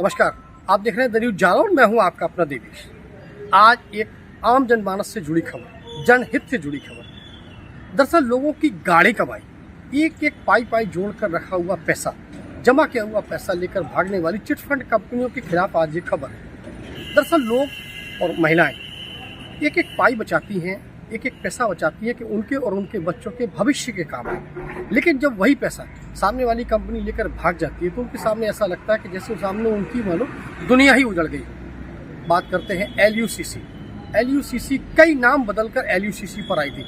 नमस्कार, आप देख रहे हैं द न्यूज़ जालौन। मैं हूं आपका अपना देवेश। आज एक आम जनमानस से जुड़ी खबर, जनहित से जुड़ी खबर। दरअसल लोगों की गाढ़ी कमाई, एक एक पाई जोड़कर रखा हुआ पैसा, जमा किया हुआ पैसा लेकर भागने वाली चिटफंड कंपनियों के खिलाफ आज ये खबर है। दरअसल लोग और महिलाएं एक एक पाई बचाती हैं, एक एक पैसा बचाती है कि उनके और उनके बच्चों के भविष्य के काम आए। लेकिन जब वही पैसा सामने वाली कंपनी लेकर भाग जाती है तो उनके सामने ऐसा लगता है कि जैसे सामने उनकी मानो दुनिया ही उजड़ गई हो। बात करते हैं LUCC कई नाम बदलकर LUCC पर आई थी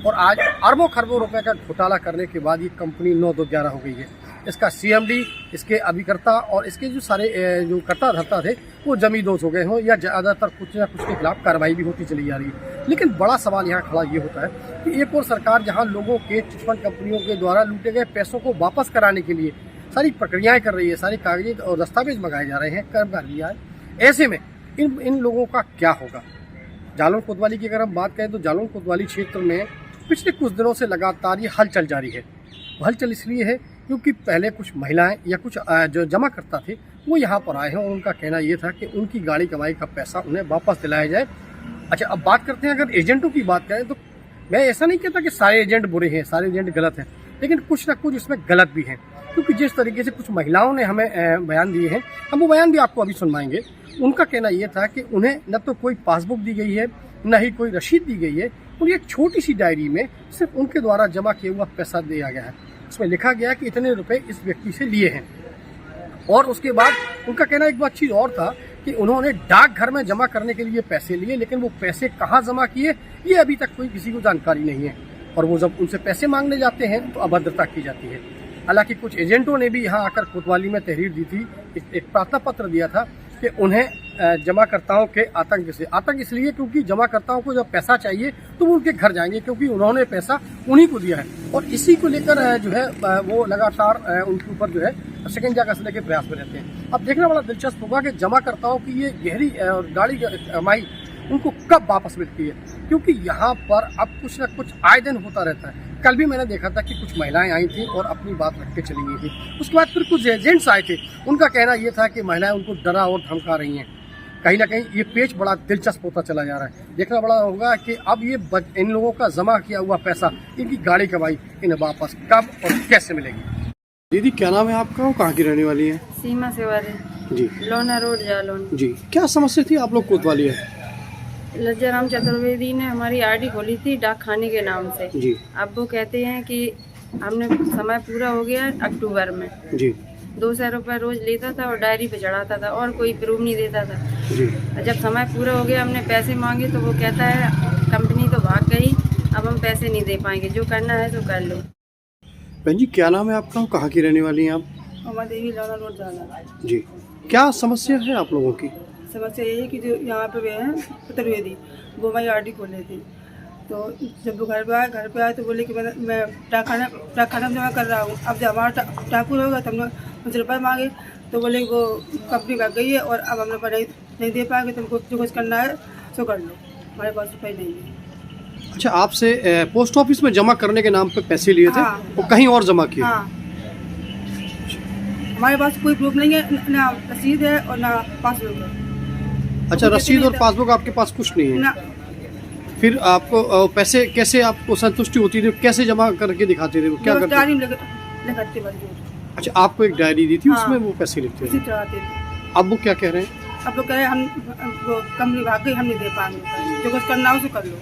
और आज अरबों खरबों रुपए का घोटाला करने के बाद ये कंपनी 9-2-11 हो गई है। इसका CMD, इसके अभिकर्ता और इसके जो सारे जो कर्ता धर्ता थे वो जमींदोज हो गए हों या ज़्यादातर कुछ ना कुछ के खिलाफ कार्रवाई भी होती चली जा रही है। लेकिन बड़ा सवाल यहाँ खड़ा ये होता है कि एक और सरकार जहाँ लोगों के चिटफंड कंपनियों के द्वारा लूटे गए पैसों को वापस कराने के लिए सारी प्रक्रियाएं कर रही है, सारी कागज और दस्तावेज मंगाए जा रहे हैं, कर्मकार भी आए। ऐसे में इन लोगों का क्या होगा? जालौन कोतवाली की अगर हम बात करें तो जालौन कोतवाली क्षेत्र में पिछले कुछ दिनों से लगातार ये हलचल जारी है। हलचल इसलिए है क्योंकि पहले कुछ महिलाएं या कुछ जो जमा करता थे वो यहाँ पर आए हैं और उनका कहना ये था कि उनकी गाड़ी कमाई का पैसा उन्हें वापस दिलाया जाए। अच्छा, अब बात करते हैं अगर एजेंटों की बात करें तो मैं ऐसा नहीं कहता कि सारे एजेंट बुरे हैं, सारे एजेंट गलत हैं, लेकिन कुछ ना कुछ इसमें गलत भी हैं। क्योंकि जिस तरीके से कुछ महिलाओं ने हमें बयान दिए हैं, हम वो बयान भी आपको अभी सुनवाएंगे। उनका कहना ये था कि उन्हें न तो कोई पासबुक दी गई है, न ही कोई रसीद दी गई है। उन्हें एक छोटी सी डायरी में सिर्फ उनके द्वारा जमा किया हुआ पैसा दिया गया है। उसमें लिखा गया कि इतने रुपए इस व्यक्ति से लिए हैं। और उसके बाद उनका कहना एक बात चीज़ और था कि उन्होंने डाकघर में जमा करने के लिए पैसे लिए, लेकिन वो पैसे कहाँ जमा किए ये अभी तक कोई किसी को जानकारी नहीं है। और वो जब उनसे पैसे मांगने जाते हैं तो अभद्रता की जाती है। हालांकि कुछ एजेंटों ने भी यहाँ आकर कोतवाली में तहरीर दी थी, एक प्रार्थना पत्र दिया था कि उन्हें जमाकर्ताओं के आतंक इसलिए क्योंकि जमाकर्ताओं को जब पैसा चाहिए तो वो उनके घर जाएंगे, क्योंकि उन्होंने पैसा उन्हीं को दिया है। और इसी को लेकर जो है वो लगातार उनके ऊपर जो है शिकंजा कसने के प्रयास में रहते हैं। अब देखना बड़ा दिलचस्प होगा कि जमाकर्ताओं की ये गहरी गाड़ी कमाई उनको कब वापस मिलती है, क्योंकि यहाँ पर अब कुछ न कुछ आए दिन होता रहता है। कल भी मैंने देखा था कि कुछ महिलाएं आई थी और अपनी बात रख के चली गई थी। उसके बाद फिर कुछ एजेंट्स आए थे, उनका कहना यह था कि महिलाएं उनको डरा और धमका रही हैं। कहीं ना कहीं ये पेच बड़ा दिलचस्प होता चला जा रहा है। देखना बड़ा होगा कि अब ये इन लोगों का जमा किया हुआ पैसा, इनकी गाड़ी कमाई इन्हें वापस कब और कैसे मिलेगी। दीदी क्या नाम है आपका और कहाँ की रहने वाली है? सीमा सेवारी जी, लोना रोड जालौन जी। क्या समस्या थी आप लोग कोतवाली है? लज्जाराम चतुर्वेदी ने हमारी आरडी खोली थी डाक खाने के नाम से जी। अब वो कहते हैं कि हमने समय पूरा हो गया अक्टूबर में जी। 200 रुपये रोज लेता था और डायरी पे चढ़ाता था और कोई प्रूफ नहीं देता था जी। जब समय पूरा हो गया हमने पैसे मांगे तो वो कहता है कंपनी तो भाग गई, अब हम पैसे नहीं दे पाएंगे, जो करना है तो कर लो। बहन जी क्या नाम है आपका और कहाँ की रहने वाली हैं आप? उमा देवी लोना रोड जालौन जी। क्या समस्या है आप लोगों की? समस्या ये है कि जो यहाँ पे वे हैं चतुर्वेदी, वो हमारी आरडी खोले थी। तो जब वो घर पे आए तो बोले कि मैं डाक खाना जमा कर रहा हूँ। अब जब हमारा ठाकुर होगा तब मुझे रुपये मांगे तो बोले वो कंपनी भाग गई है और अब हम रुपये नहीं दे पाएंगे, तुमको जो कुछ करना है सो कर लो, हमारे पास रुपये नहीं है। अच्छा, आपसे पोस्ट ऑफिस में जमा करने के नाम पे पैसे लिए थे? हाँ। और कहीं और जमा किए? हाँ, हमारे पास कोई प्रूफ नहीं है, ना रसीद है और ना पासबुक है। अच्छा, रसीद और पासबुक आपके पास कुछ नहीं है ना। फिर आपको पैसे कैसे आपको संतुष्टि होती थी? कैसे जमा करके दिखाते थे? क्या करते? अच्छा, आपको एक डायरी दी थी, हाँ, उसमें वो पैसे लिखते थे। थे। अब वो क्या कह रहे हैं? अब लोग कह रहे हैं हम वो कंपनी भाग गई, हम नहीं दे पाएंगे, जो कुछ करना हो तो कर लो।